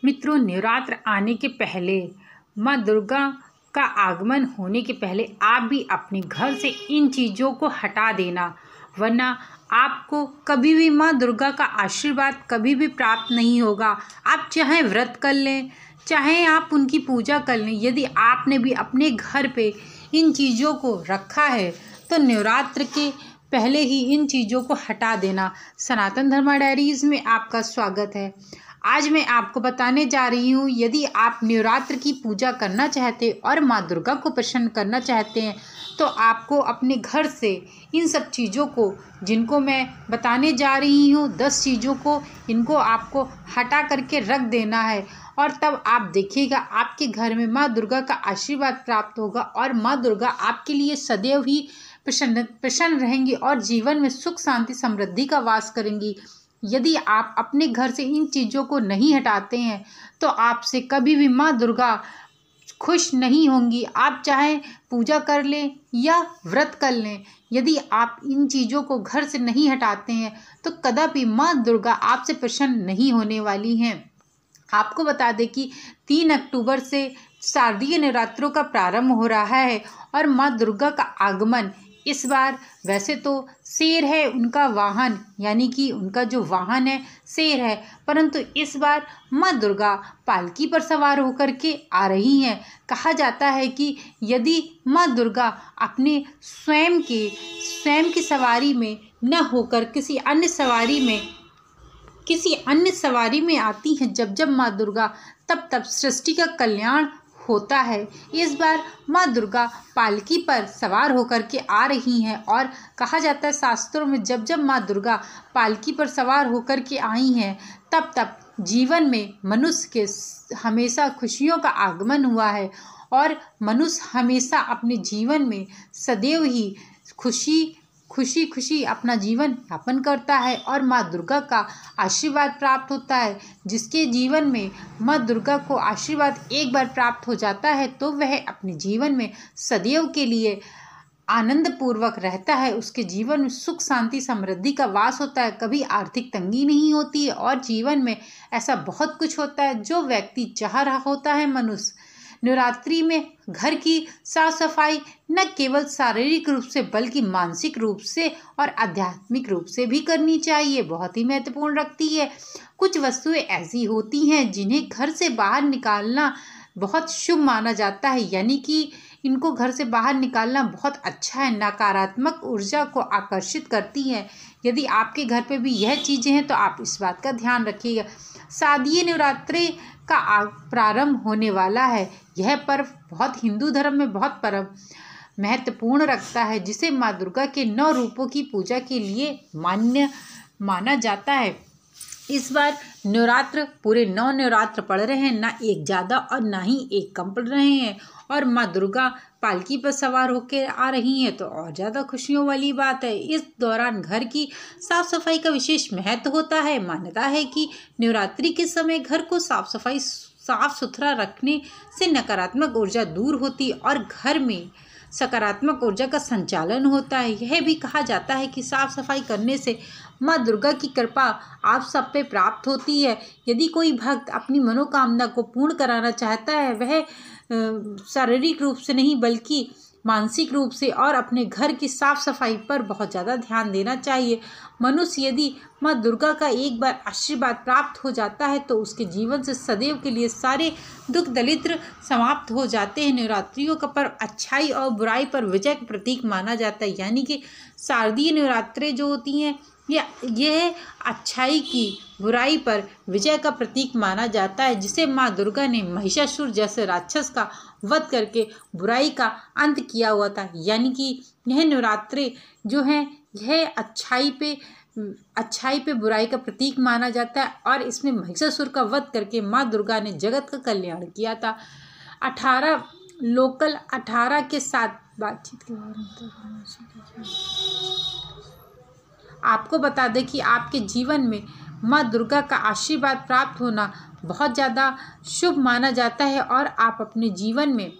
मित्रों, नवरात्र आने के पहले, माँ दुर्गा का आगमन होने के पहले आप भी अपने घर से इन चीज़ों को हटा देना, वरना आपको कभी भी माँ दुर्गा का आशीर्वाद कभी भी प्राप्त नहीं होगा। आप चाहे व्रत कर लें, चाहे आप उनकी पूजा कर लें, यदि आपने भी अपने घर पे इन चीज़ों को रखा है तो नवरात्र के पहले ही इन चीज़ों को हटा देना। सनातन धर्मा डायरीज में आपका स्वागत है। आज मैं आपको बताने जा रही हूँ, यदि आप नवरात्र की पूजा करना चाहते और माँ दुर्गा को प्रसन्न करना चाहते हैं तो आपको अपने घर से इन सब चीज़ों को, जिनको मैं बताने जा रही हूँ 10 चीज़ों को, इनको आपको हटा करके रख देना है। और तब आप देखिएगा आपके घर में माँ दुर्गा का आशीर्वाद प्राप्त होगा और माँ दुर्गा आपके लिए सदैव ही प्रसन्न रहेंगी और जीवन में सुख शांति समृद्धि का वास करेंगी। यदि आप अपने घर से इन चीज़ों को नहीं हटाते हैं तो आपसे कभी भी माँ दुर्गा खुश नहीं होंगी। आप चाहे पूजा कर लें या व्रत कर लें, यदि आप इन चीज़ों को घर से नहीं हटाते हैं तो कदापि माँ दुर्गा आपसे प्रसन्न नहीं होने वाली हैं। आपको बता दें कि 3 अक्टूबर से शारदीय नवरात्रों का प्रारंभ हो रहा है और माँ दुर्गा का आगमन इस बार, वैसे तो शेर है उनका वाहन, यानी कि उनका जो वाहन है शेर है, परंतु इस बार माँ दुर्गा पालकी पर सवार होकर के आ रही हैं। कहा जाता है कि यदि माँ दुर्गा अपने स्वयं की सवारी में न होकर किसी अन्य सवारी में आती हैं, जब माँ दुर्गा, तब सृष्टि का कल्याण होता है। इस बार माँ दुर्गा पालकी पर सवार होकर के आ रही हैं और कहा जाता है शास्त्रों में, जब माँ दुर्गा पालकी पर सवार होकर के आई हैं तब जीवन में मनुष्य के हमेशा खुशियों का आगमन हुआ है और मनुष्य हमेशा अपने जीवन में सदैव ही खुशी अपना जीवन यापन करता है और माँ दुर्गा का आशीर्वाद प्राप्त होता है। जिसके जीवन में माँ दुर्गा को आशीर्वाद एक बार प्राप्त हो जाता है तो वह अपने जीवन में सदैव के लिए आनंद पूर्वक रहता है। उसके जीवन में सुख शांति समृद्धि का वास होता है, कभी आर्थिक तंगी नहीं होती है और जीवन में ऐसा बहुत कुछ होता है जो व्यक्ति चाह रहा होता है। मनुष्य नवरात्रि में घर की साफ सफाई न केवल शारीरिक रूप से बल्कि मानसिक रूप से और आध्यात्मिक रूप से भी करनी चाहिए, बहुत ही महत्वपूर्ण रखती है। कुछ वस्तुएं ऐसी होती हैं जिन्हें घर से बाहर निकालना बहुत शुभ माना जाता है, यानी कि इनको घर से बाहर निकालना बहुत अच्छा है, नकारात्मक ऊर्जा को आकर्षित करती है। यदि आपके घर पे भी यह चीज़ें हैं तो आप इस बात का ध्यान रखिएगा। शारदीय नवरात्रि का प्रारंभ होने वाला है। यह पर्व बहुत हिंदू धर्म में बहुत महत्वपूर्ण रखता है, जिसे माँ दुर्गा के 9 रूपों की पूजा के लिए माना जाता है। इस बार नवरात्र पूरे 9 नवरात्र पड़ रहे हैं, ना एक ज़्यादा और ना ही एक कम पड़ रहे हैं और माँ दुर्गा पालकी पर सवार होकर आ रही हैं तो और ज़्यादा खुशियों वाली बात है। इस दौरान घर की साफ सफाई का विशेष महत्व होता है। मान्यता है कि नवरात्रि के समय घर को साफ सुथरा रखने से नकारात्मक ऊर्जा दूर होती और घर में सकारात्मक ऊर्जा का संचालन होता है। यह भी कहा जाता है कि साफ सफाई करने से माँ दुर्गा की कृपा आप सब पे प्राप्त होती है। यदि कोई भक्त अपनी मनोकामना को पूर्ण कराना चाहता है, वह शारीरिक रूप से नहीं बल्कि मानसिक रूप से और अपने घर की साफ सफाई पर बहुत ज़्यादा ध्यान देना चाहिए। मनुष्य यदि माँ दुर्गा का एक बार आशीर्वाद प्राप्त हो जाता है तो उसके जीवन से सदैव के लिए सारे दुख दरिद्र समाप्त हो जाते हैं। नवरात्रियों का पर्व अच्छाई और बुराई पर विजय का प्रतीक माना जाता है, यानी कि शारदीय नवरात्रि जो होती हैं यह अच्छाई की बुराई पर विजय का प्रतीक माना जाता है, जिसे माँ दुर्गा ने महिषासुर जैसे राक्षस का वध करके बुराई का अंत किया हुआ था। यानी कि यह नवरात्रि जो है यह अच्छाई पे बुराई का प्रतीक माना जाता है और इसमें महिषासुर का वध करके माँ दुर्गा ने जगत का कल्याण किया था। 18 के साथ बातचीत के बारे में आपको बता दें कि आपके जीवन में माँ दुर्गा का आशीर्वाद प्राप्त होना बहुत ज़्यादा शुभ माना जाता है और आप अपने जीवन में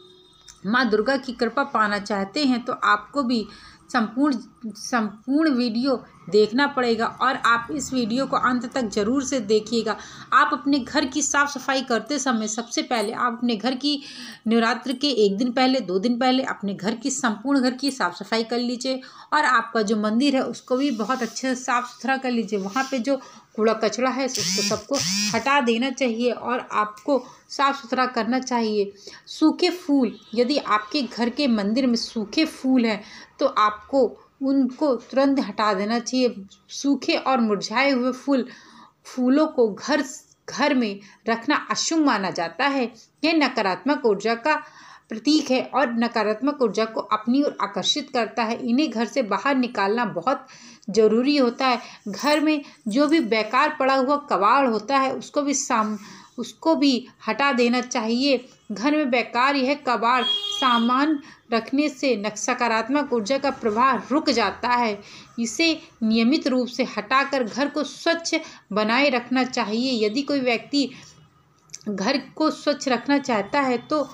माँ दुर्गा की कृपा पाना चाहते हैं तो आपको भी संपूर्ण वीडियो देखना पड़ेगा और आप इस वीडियो को अंत तक ज़रूर से देखिएगा। आप अपने घर की साफ़ सफाई करते समय सबसे पहले आप अपने घर की नवरात्र के 1 दिन पहले 2 दिन पहले अपने घर की संपूर्ण घर की साफ़ सफाई कर लीजिए और आपका जो मंदिर है उसको भी बहुत अच्छे से साफ़ सुथरा कर लीजिए। वहाँ पे जो कूड़ा कचरा है उसको सबको हटा देना चाहिए और आपको साफ़ सुथरा करना चाहिए। सूखे फूल, यदि आपके घर के मंदिर में सूखे फूल हैं तो आपको उनको तुरंत हटा देना चाहिए। सूखे और मुरझाए हुए फूलों को घर में रखना अशुभ माना जाता है। यह नकारात्मक ऊर्जा का प्रतीक है और नकारात्मक ऊर्जा को अपनी ओर आकर्षित करता है। इन्हें घर से बाहर निकालना बहुत ज़रूरी होता है। घर में जो भी बेकार पड़ा हुआ कबाड़ होता है उसको भी हटा देना चाहिए। घर में बेकार यह कबाड़ सामान रखने से सकारात्मक ऊर्जा का प्रवाह रुक जाता है। इसे नियमित रूप से हटाकर घर को स्वच्छ बनाए रखना चाहिए। यदि कोई व्यक्ति घर को स्वच्छ रखना चाहता है तो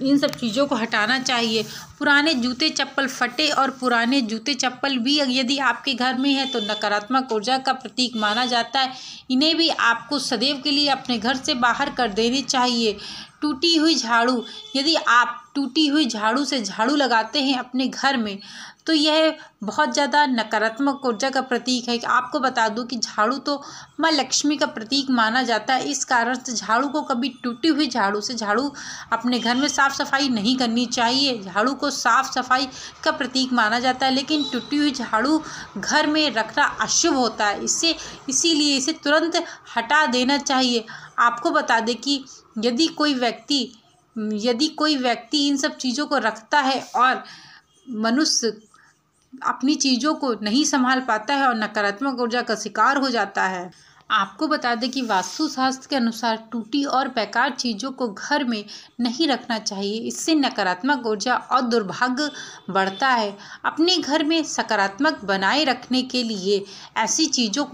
इन सब चीज़ों को हटाना चाहिए। पुराने जूते चप्पल, फटे और पुराने जूते चप्पल भी यदि आपके घर में है तो नकारात्मक ऊर्जा का प्रतीक माना जाता है। इन्हें भी आपको सदैव के लिए अपने घर से बाहर कर देनी चाहिए। टूटी हुई झाड़ू, यदि आप टूटी हुई झाड़ू से झाड़ू लगाते हैं अपने घर में तो यह बहुत ज़्यादा नकारात्मक ऊर्जा का प्रतीक है। आपको बता दूं कि झाड़ू तो माँ लक्ष्मी का प्रतीक माना जाता है। इस कारण से झाड़ू को कभी टूटी हुई झाड़ू से झाड़ू अपने घर में साफ़ सफाई नहीं करनी चाहिए। झाड़ू को साफ़ सफाई का प्रतीक माना जाता है लेकिन टूटी हुई झाड़ू घर में रखना अशुभ होता है। इसीलिए इसे तुरंत हटा देना चाहिए। आपको बता दें कि यदि कोई व्यक्ति इन सब चीज़ों को रखता है और मनुष्य अपनी चीज़ों को नहीं संभाल पाता है और नकारात्मक ऊर्जा का शिकार हो जाता है। आपको बता दें कि वास्तुशास्त्र के अनुसार टूटी और बेकार चीज़ों को घर में नहीं रखना चाहिए। इससे नकारात्मक ऊर्जा और दुर्भाग्य बढ़ता है। अपने घर में सकारात्मक बनाए रखने के लिए ऐसी चीज़ों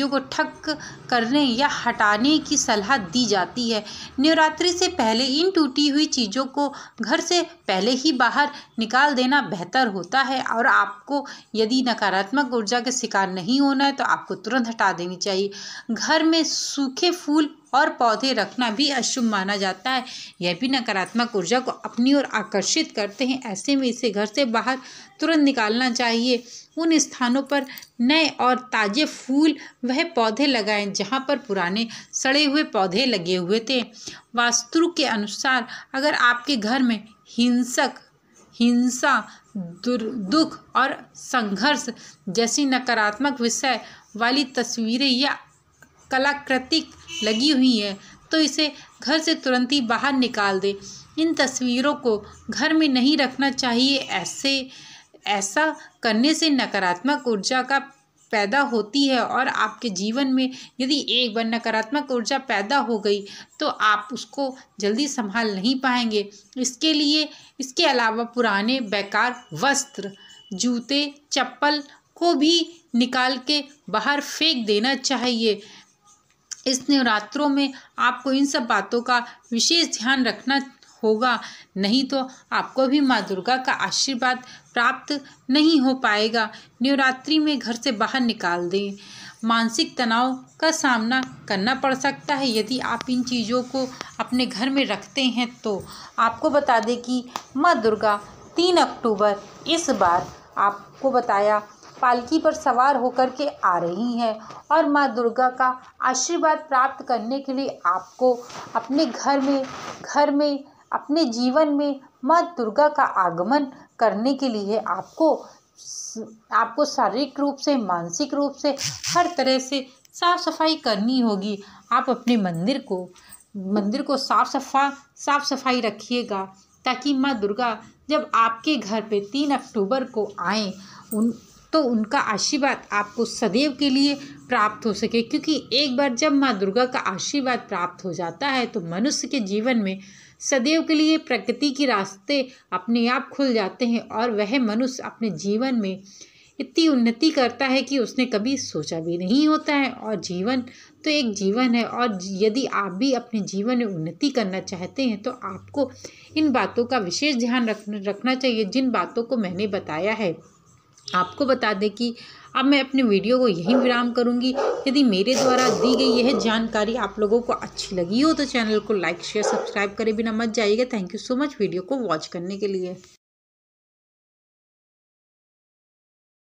को ठक करने या हटाने की सलाह दी जाती है। नवरात्रि से पहले इन टूटी हुई चीज़ों को घर से पहले ही बाहर निकाल देना बेहतर होता है और आपको यदि नकारात्मक ऊर्जा के शिकार नहीं होना है तो आपको तुरंत हटा देनी चाहिए। घर में सूखे फूल और पौधे रखना भी अशुभ माना जाता है। यह भी नकारात्मक ऊर्जा को अपनी ओर आकर्षित करते हैं। ऐसे में इसे घर से बाहर तुरंत निकालना चाहिए। उन स्थानों पर नए और ताज़े फूल वह पौधे लगाएं जहां पर पुराने सड़े हुए पौधे लगे हुए थे। वास्तु के अनुसार अगर आपके घर में हिंसा, दुख और संघर्ष जैसी नकारात्मक विषय वाली तस्वीरें या कलाकृति लगी हुई है तो इसे घर से तुरंत ही बाहर निकाल दें। इन तस्वीरों को घर में नहीं रखना चाहिए। ऐसा करने से नकारात्मक ऊर्जा का पैदा होती है और आपके जीवन में यदि एक बार नकारात्मक ऊर्जा पैदा हो गई तो आप उसको जल्दी संभाल नहीं पाएंगे। इसके अलावा पुराने बेकार वस्त्र, जूते, चप्पल को भी निकाल के बाहर फेंक देना चाहिए। इस नवरात्रों में आपको इन सब बातों का विशेष ध्यान रखना होगा, नहीं तो आपको भी माँ दुर्गा का आशीर्वाद प्राप्त नहीं हो पाएगा। नवरात्रि में घर से बाहर निकाल दें। मानसिक तनाव का सामना करना पड़ सकता है यदि आप इन चीज़ों को अपने घर में रखते हैं तो। आपको बता दें कि माँ दुर्गा 3 अक्टूबर इस बार आपको बताया पालकी पर सवार होकर के आ रही हैं और माँ दुर्गा का आशीर्वाद प्राप्त करने के लिए आपको अपने घर में अपने जीवन में माँ दुर्गा का आगमन करने के लिए आपको शारीरिक रूप से, मानसिक रूप से हर तरह से साफ सफाई करनी होगी। आप अपने मंदिर को साफ सफाई रखिएगा ताकि माँ दुर्गा जब आपके घर पे 3 अक्टूबर को आएँ तो उनका आशीर्वाद आपको सदैव के लिए प्राप्त हो सके। क्योंकि एक बार जब माँ दुर्गा का आशीर्वाद प्राप्त हो जाता है तो मनुष्य के जीवन में सदैव के लिए प्रकृति के रास्ते अपने आप खुल जाते हैं और वह मनुष्य अपने जीवन में इतनी उन्नति करता है कि उसने कभी सोचा भी नहीं होता है। और जीवन तो एक जीवन है और यदि आप भी अपने जीवन में उन्नति करना चाहते हैं तो आपको इन बातों का विशेष ध्यान रखना चाहिए जिन बातों को मैंने बताया है। आपको बता दें कि अब मैं अपने वीडियो को यहीं विराम करूँगी। यदि मेरे द्वारा दी गई यह जानकारी आप लोगों को अच्छी लगी हो तो चैनल को लाइक शेयर सब्सक्राइब करे बिना मत जाइएगा। Thank you so much video को वॉच करने के लिए।